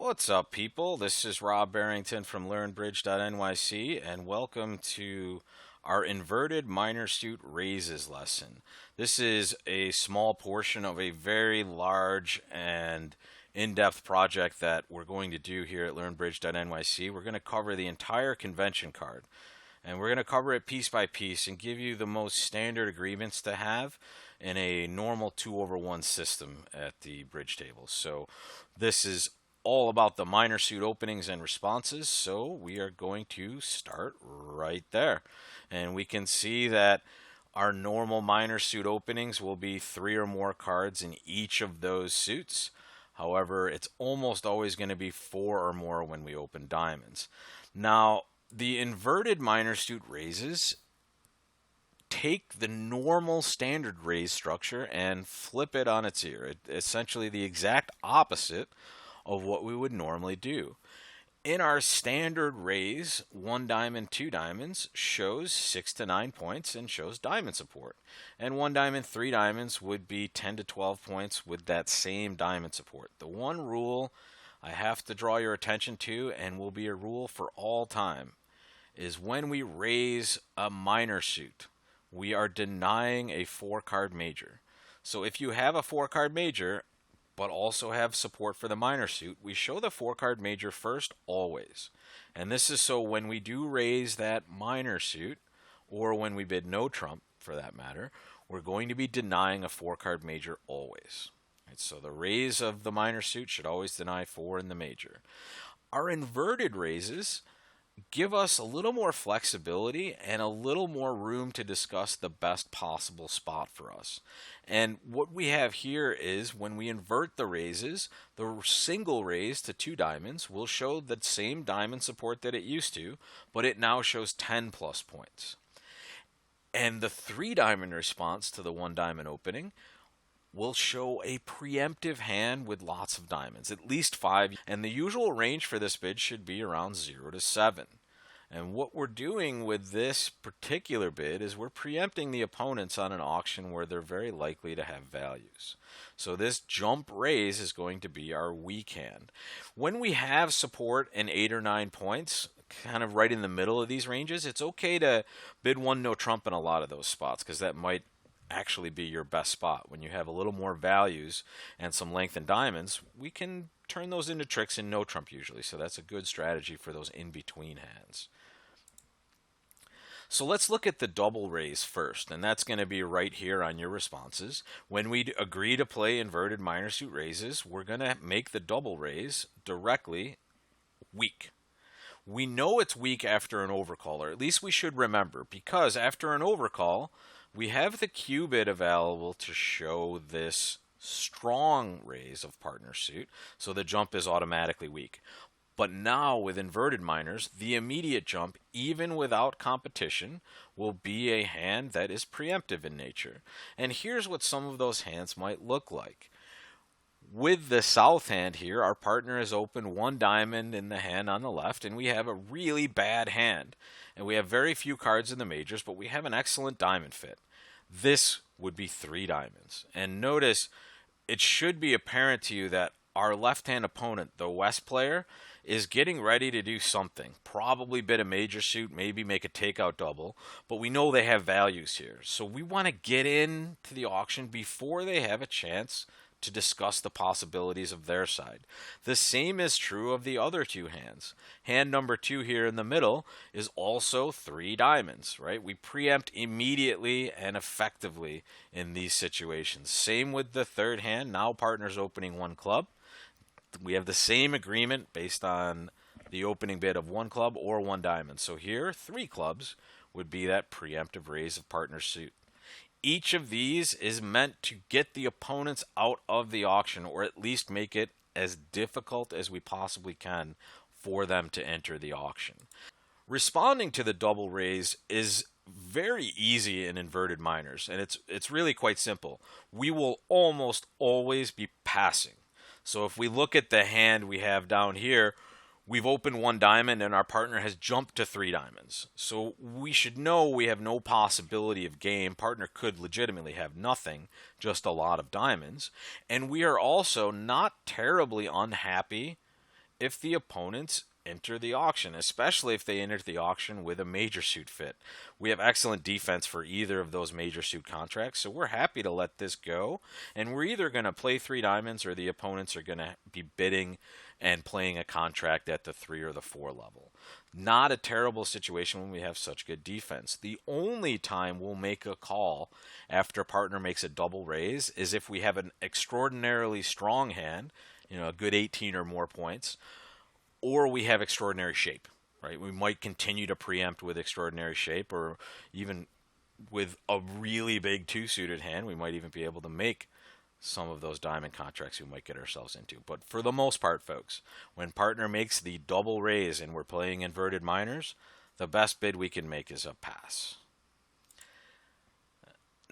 What's up, people? This is Rob Barrington from LearnBridge.nyc, and welcome to our inverted minor suit raises lesson. This is a small portion of a very large and in-depth project that we're going to do here at LearnBridge.nyc. We're going to cover the entire convention card, and we're going to cover it piece by piece and give you the most standard agreements to have in a normal 2/1 system at the bridge table. So this is all about the minor suit openings and responses, so we are going to start right there. And we can see that our normal minor suit openings will be 3 or more cards in each of those suits. However, it's almost always going to be 4 or more when we open diamonds. Now, the inverted minor suit raises take the normal standard raise structure and flip it on its ear. Essentially the exact opposite of what we would normally do. In our standard raise, 1 diamond, 2 diamonds shows 6 to 9 points and shows diamond support. And 1 diamond, 3 diamonds would be 10 to 12 points with that same diamond support. The one rule I have to draw your attention to, and will be a rule for all time, is when we raise a minor suit, we are denying a 4-card major. So if you have a 4-card major, but also have support for the minor suit, we show the 4-card major first always. And this is so when we do raise that minor suit, or when we bid no trump for that matter, we're going to be denying a 4-card major always. Right, so the raise of the minor suit should always deny 4 in the major. Our inverted raises give us a little more flexibility and a little more room to discuss the best possible spot for us. And what we have here is when we invert the raises, the single raise to 2 diamonds will show the same diamond support that it used to, but it now shows 10 plus points. And the 3 diamond response to the 1 diamond opening will show a preemptive hand with lots of diamonds, at least 5, and the usual range for this bid should be around 0 to 7. And what we're doing with this particular bid is we're preempting the opponents on an auction where they're very likely to have values. So this jump raise is going to be our weak hand. When we have support in 8 or 9 points, kind of right in the middle of these ranges, it's okay to bid 1 no trump in a lot of those spots, because that might actually be your best spot. When you have a little more values and some length in diamonds, we can turn those into tricks in no trump usually. So that's a good strategy for those in-between hands. So let's look at the double raise first, and that's going to be right here on your responses. When we agree to play inverted minor suit raises, we're going to make the double raise directly weak. We know it's weak after an overcall, or at least we should remember, because after an overcall, we have the Q bid available to show this strong raise of partner suit, so the jump is automatically weak. But now with inverted minors, the immediate jump, even without competition, will be a hand that is preemptive in nature. And here's what some of those hands might look like. With the south hand here, our partner has opened 1 diamond in the hand on the left, and we have a really bad hand. And we have very few cards in the majors, but we have an excellent diamond fit. This would be 3 diamonds. And notice, it should be apparent to you that our left-hand opponent, the West player, is getting ready to do something. Probably bid a major suit, maybe make a takeout double, but we know they have values here. So we want to get into the auction before they have a chance to discuss the possibilities of their side. The same is true of the other 2 hands. Hand number 2 here in the middle is also 3 diamonds, right? We preempt immediately and effectively in these situations. Same with the third hand. Now partner's opening 1 club. We have the same agreement based on the opening bid of 1 club or 1 diamond. So here, 3 clubs would be that preemptive raise of partner suit. Each of these is meant to get the opponents out of the auction, or at least make it as difficult as we possibly can for them to enter the auction. Responding to the double raise is very easy in inverted minors, and it's really quite simple. We will almost always be passing. So if we look at the hand we have down here, we've opened 1 diamond and our partner has jumped to 3 diamonds. So we should know we have no possibility of game. Partner could legitimately have nothing, just a lot of diamonds. And we are also not terribly unhappy if the opponents enter the auction, especially if they enter the auction with a major suit fit. We have excellent defense for either of those major suit contracts, so we're happy to let this go. And we're either going to play 3 diamonds or the opponents are going to be bidding and playing a contract at the 3 or the 4 level. Not a terrible situation when we have such good defense. The only time we'll make a call after a partner makes a double raise is if we have an extraordinarily strong hand, a good 18 or more points, or we have extraordinary shape, right? We might continue to preempt with extraordinary shape, or even with a really big 2-suited hand, we might even be able to make some of those diamond contracts we might get ourselves into. But for the most part, folks, when partner makes the double raise and we're playing inverted minors, the best bid we can make is a pass.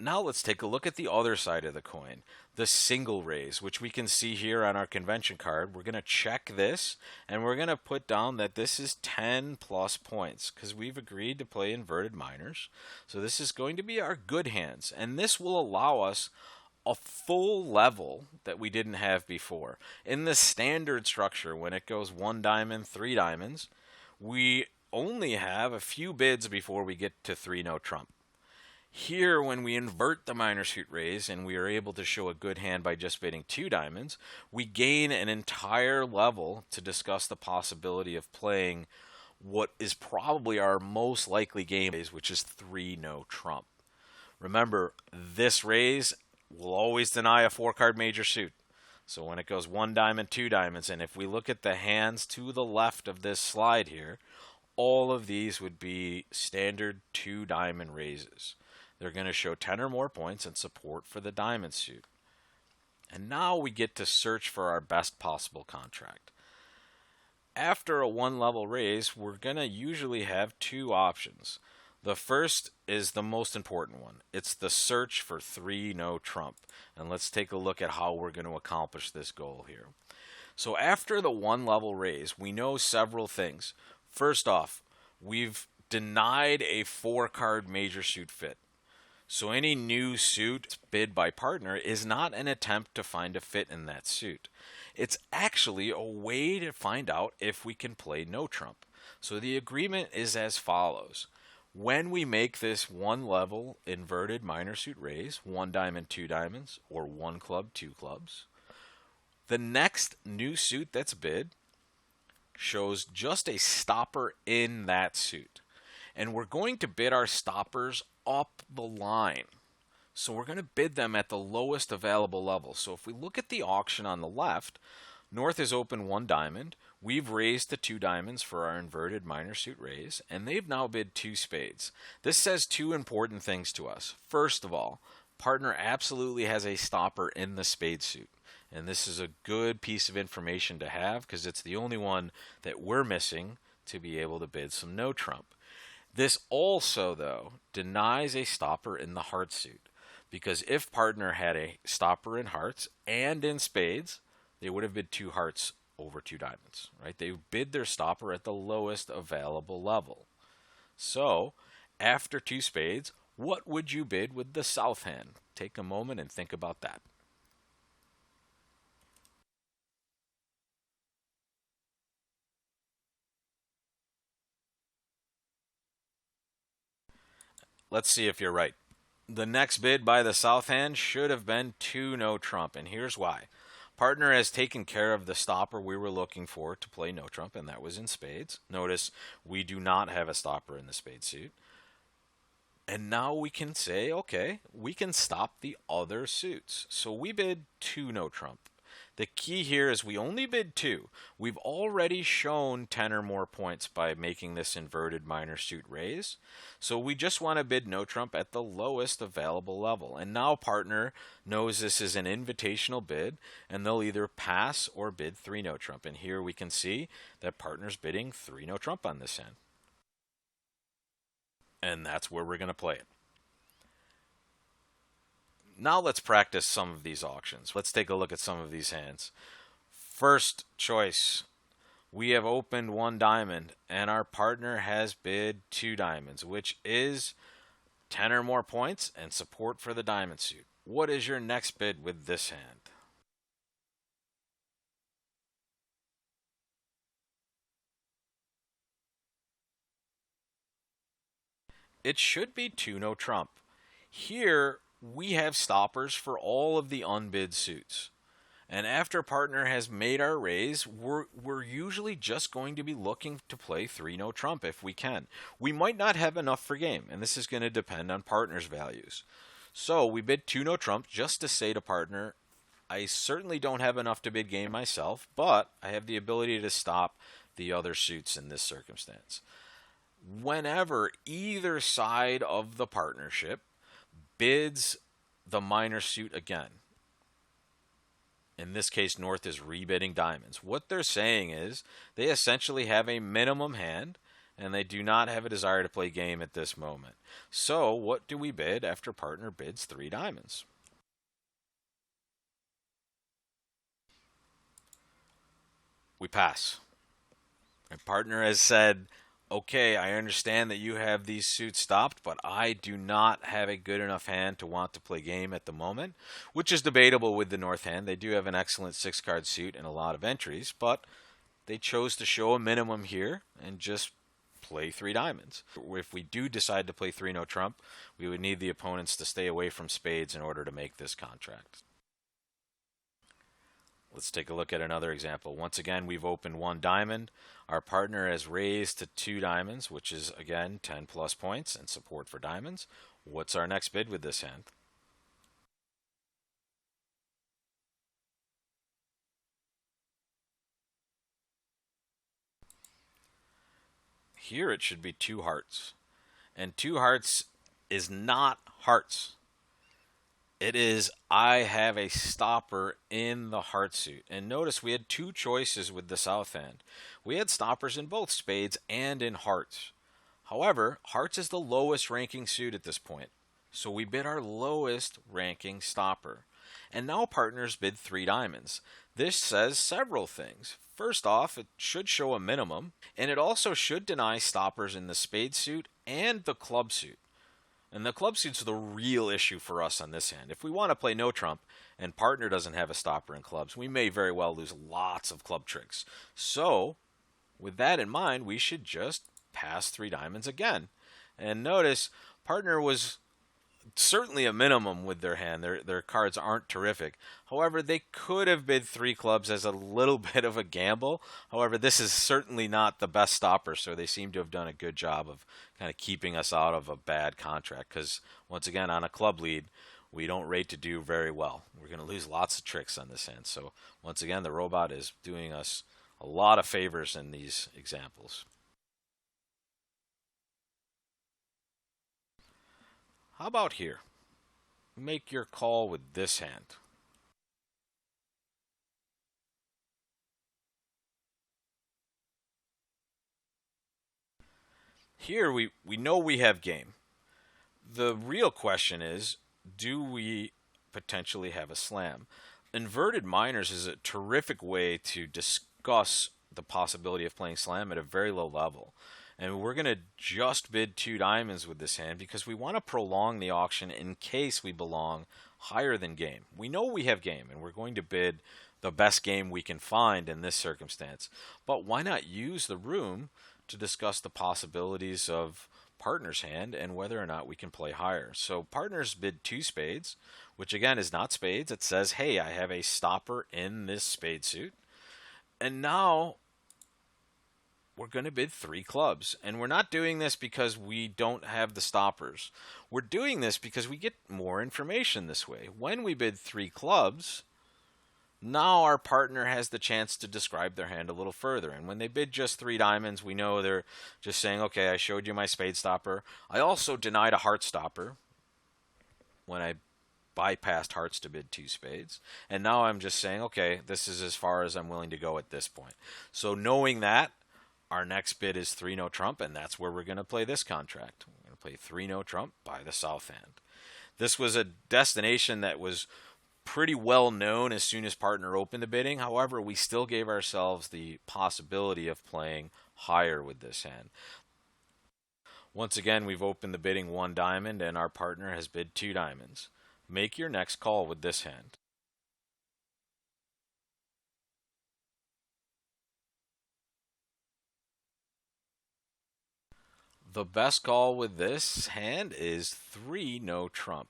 Now let's take a look at the other side of the coin, the single raise, which we can see here on our convention card. We're going to check this, and we're going to put down that this is 10 plus points because we've agreed to play inverted minors. So this is going to be our good hands, and this will allow us a full level that we didn't have before. In the standard structure, when it goes 1 diamond, 3 diamonds, we only have a few bids before we get to 3 no trump. Here, when we invert the minor suit raise and we are able to show a good hand by just bidding 2 diamonds, we gain an entire level to discuss the possibility of playing what is probably our most likely game, which is 3 no trump. Remember, this raise will always deny a 4-card major suit. So when it goes 1 diamond, 2 diamonds, and if we look at the hands to the left of this slide here, all of these would be standard 2 diamond raises. They're going to show 10 or more points and support for the diamond suit. And now we get to search for our best possible contract. After a 1-level raise, we're going to usually have 2 options. The first is the most important one. It's the search for 3 no trump. And let's take a look at how we're going to accomplish this goal here. So after the 1-level raise, we know several things. First off, we've denied a 4-card major suit fit. So any new suit bid by partner is not an attempt to find a fit in that suit. It's actually a way to find out if we can play no trump. So the agreement is as follows. When we make this 1-level inverted minor suit raise, 1 diamond, 2 diamonds, or 1 club, 2 clubs, the next new suit that's bid shows just a stopper in that suit. And we're going to bid our stoppers up the line. So we're going to bid them at the lowest available level. So if we look at the auction on the left, North is open 1 diamond. We've raised the 2 diamonds for our inverted minor suit raise, and they've now bid 2 spades. This says 2 important things to us. First of all, partner absolutely has a stopper in the spade suit. And this is a good piece of information to have because it's the only one that we're missing to be able to bid some no trump. This also, though, denies a stopper in the heart suit, because if partner had a stopper in hearts and in spades, they would have bid 2 hearts over 2 diamonds, right? They bid their stopper at the lowest available level. So, after 2 spades, what would you bid with the south hand? Take a moment and think about that. Let's see if you're right. The next bid by the south hand should have been 2 no trump, and here's why. Partner has taken care of the stopper we were looking for to play no trump, and that was in spades. Notice we do not have a stopper in the spade suit. And now we can say, okay, we can stop the other suits. So we bid 2 no trump. The key here is we only bid 2. We've already shown 10 or more points by making this inverted minor suit raise. So we just want to bid no trump at the lowest available level. And now partner knows this is an invitational bid, and they'll either pass or bid 3 no trump. And here we can see that partner's bidding 3 no trump on this hand. And that's where we're going to play it. Now let's practice some of these auctions. Let's take a look at some of these hands. First choice, we have opened 1 diamond, and our partner has bid 2 diamonds, which is 10 or more points and support for the diamond suit. What is your next bid with this hand? it should be 2 no trump. Here, we have stoppers for all of the unbid suits. And after partner has made our raise, we're usually just going to be looking to play 3 no trump if we can. We might not have enough for game, and this is going to depend on partner's values. So we bid 2 no trump just to say to partner, I certainly don't have enough to bid game myself, but I have the ability to stop the other suits in this circumstance. Whenever either side of the partnership bids the minor suit again, in this case, North is rebidding diamonds. What they're saying is they essentially have a minimum hand and they do not have a desire to play game at this moment. So, what do we bid after partner bids 3 diamonds? We pass. My partner has said, okay, I understand that you have these suits stopped, but I do not have a good enough hand to want to play game at the moment, which is debatable with the North hand. They do have an excellent 6-card suit and a lot of entries, but they chose to show a minimum here and just play 3 diamonds. If we do decide to play 3 no trump, we would need the opponents to stay away from spades in order to make this contract. Let's take a look at another example. Once again, we've opened 1 diamond. Our partner has raised to 2 diamonds, which is, again, 10 plus points and support for diamonds. What's our next bid with this hand? Here it should be 2 hearts. And 2 hearts is not hearts. It is, I have a stopper in the heart suit. And notice we had 2 choices with the south hand. We had stoppers in both spades and in hearts. However, hearts is the lowest ranking suit at this point. So we bid our lowest ranking stopper. And now partners bid 3 diamonds. This says several things. First off, it should show a minimum, and it also should deny stoppers in the spade suit and the club suit. And the club suit's the real issue for us on this hand. If we want to play no trump and partner doesn't have a stopper in clubs, we may very well lose lots of club tricks. So, with that in mind, we should just pass 3 diamonds again. And notice, partner was certainly a minimum with their hand. Their cards aren't terrific. However, they could have bid 3 clubs as a little bit of a gamble. However, this is certainly not the best stopper, so they seem to have done a good job of kind of keeping us out of a bad contract. Because, once again, on a club lead, we don't rate to do very well. We're going to lose lots of tricks on this hand. So, once again, the robot is doing us a lot of favors in these examples. How about here? Make your call with this hand. Here we know we have game. The real question is, do we potentially have a slam? Inverted minors is a terrific way to discuss the possibility of playing slam at a very low level. And we're going to just bid 2 diamonds with this hand because we want to prolong the auction in case we belong higher than game. We know we have game, and we're going to bid the best game we can find in this circumstance. But why not use the room to discuss the possibilities of partner's hand and whether or not we can play higher? So partners bid 2 spades, which again is not spades. It says, hey, I have a stopper in this spade suit. And now we're going to bid 3 clubs. And we're not doing this because we don't have the stoppers. We're doing this because we get more information this way. When we bid 3 clubs, now our partner has the chance to describe their hand a little further. And when they bid just 3 diamonds, we know they're just saying, okay, I showed you my spade stopper. I also denied a heart stopper when I bypassed hearts to bid 2 spades. And now I'm just saying, okay, this is as far as I'm willing to go at this point. So knowing that, our next bid is 3 no trump, and that's where we're going to play this contract. We're going to play 3 no trump by the south hand. This was a destination that was pretty well known as soon as partner opened the bidding. However, we still gave ourselves the possibility of playing higher with this hand. Once again, we've opened the bidding 1 diamond, and our partner has bid 2 diamonds. Make your next call with this hand. The best call with this hand is 3 no trump.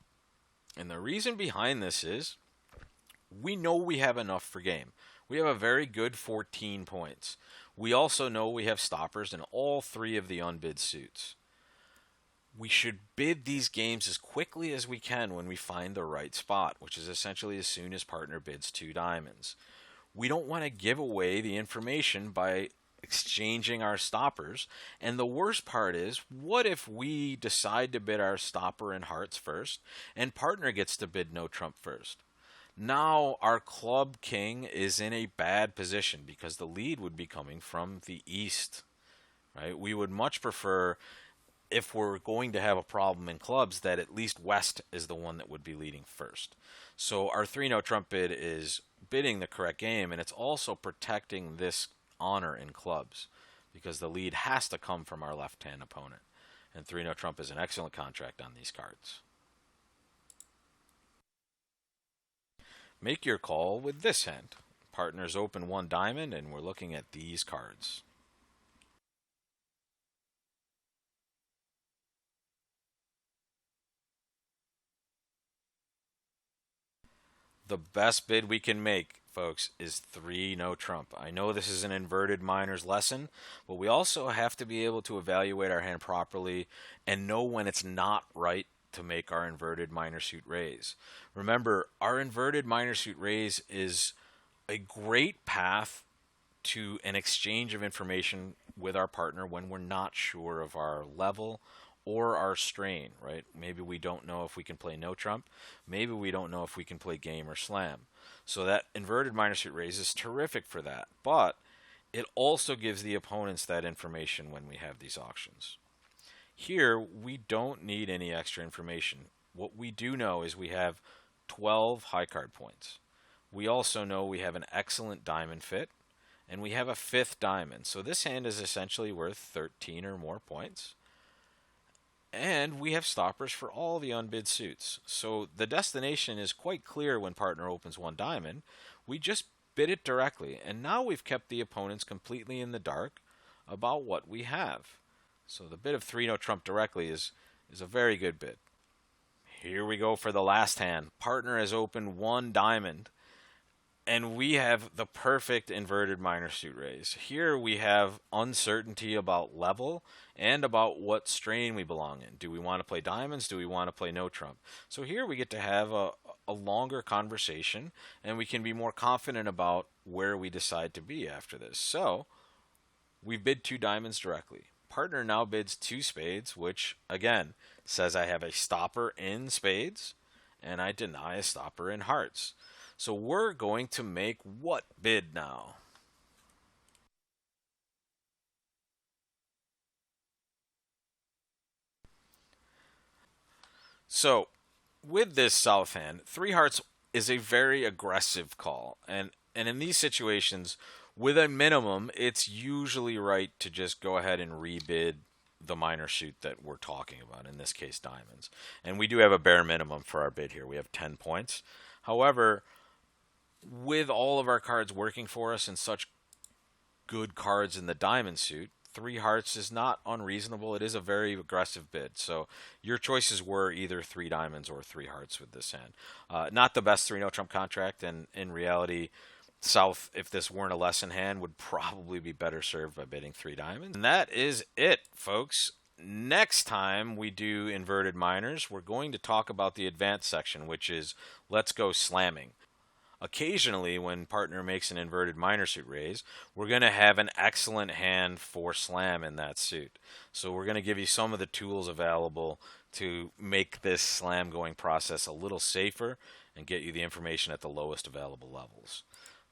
And the reason behind this is we know we have enough for game. We have a very good 14 points. We also know we have stoppers in all 3 of the unbid suits. We should bid these games as quickly as we can when we find the right spot, which is essentially as soon as partner bids 2 diamonds. We don't want to give away the information by exchanging our stoppers. And the worst part is, what if we decide to bid our stopper in hearts first and partner gets to bid no trump first? Now our club king is in a bad position because the lead would be coming from the east, right? We would much prefer, if we're going to have a problem in clubs, that at least west is the one that would be leading first. So our 3 no trump bid is bidding the correct game, and it's also protecting this honor in clubs because the lead has to come from our left-hand opponent. And 3 no trump is an excellent contract on these cards. Make your call with this hand. Partners open 1 diamond, and we're looking at these cards. The best bid we can make, folks, is 3 no trump. I know this is an inverted minors lesson, but we also have to be able to evaluate our hand properly and know when it's not right to make our inverted minor suit raise. Remember, our inverted minor suit raise is a great path to an exchange of information with our partner when we're not sure of our level or our strain, right? Maybe we don't know if we can play no trump. Maybe we don't know if we can play game or slam. So that inverted minor suit raise is terrific for that. But it also gives the opponents that information when we have these auctions. Here, we don't need any extra information. What we do know is we have 12 high card points. We also know we have an excellent diamond fit, and we have a 5th diamond. So this hand is essentially worth 13 or more points. And we have stoppers for all the unbid suits. So the destination is quite clear when partner opens 1 diamond. We just bid it directly, and now we've kept the opponents completely in the dark about what we have. So the bid of 3 no trump directly is a very good bid. Here we go for the last hand. Partner has opened 1 diamond, and we have the perfect inverted minor suit raise. Here we have uncertainty about level and about what strain we belong in. Do we want to play diamonds? Do we want to play no trump? So here we get to have a longer conversation, and we can be more confident about where we decide to be after this. So we bid 2 diamonds directly. Partner now bids 2 spades, which again says I have a stopper in spades and I deny a stopper in hearts. So we're going to make what bid now? So with this south hand, 3 hearts is a very aggressive call. And in these situations, with a minimum, it's usually right to just go ahead and rebid the minor suit that we're talking about, in this case diamonds. And we do have a bare minimum for our bid here. We have 10 points. However, with all of our cards working for us and such good cards in the diamond suit, 3 hearts is not unreasonable. It is a very aggressive bid. So your choices were either 3 diamonds or 3 hearts with this hand. Not the best 3 no trump contract, and in reality, South, if this weren't a lesson hand, would probably be better served by bidding 3 diamonds. And that is it, folks. Next time we do inverted minors, we're going to talk about the advanced section, which is let's go slamming. Occasionally, when partner makes an inverted minor suit raise, we're going to have an excellent hand for slam in that suit. So we're going to give you some of the tools available to make this slam going process a little safer and get you the information at the lowest available levels.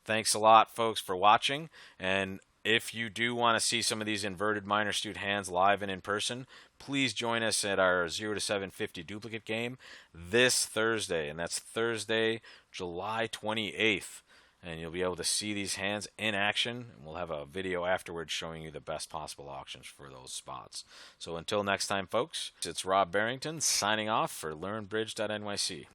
Thanks a lot, folks, for watching. And if you do want to see some of these inverted minor suit hands live and in person, please join us at our 0 to 750 duplicate game this Thursday. And that's Thursday, July 28th. And you'll be able to see these hands in action. And we'll have a video afterwards showing you the best possible auctions for those spots. So until next time, folks, it's Rob Barrington signing off for LearnBridge.nyc.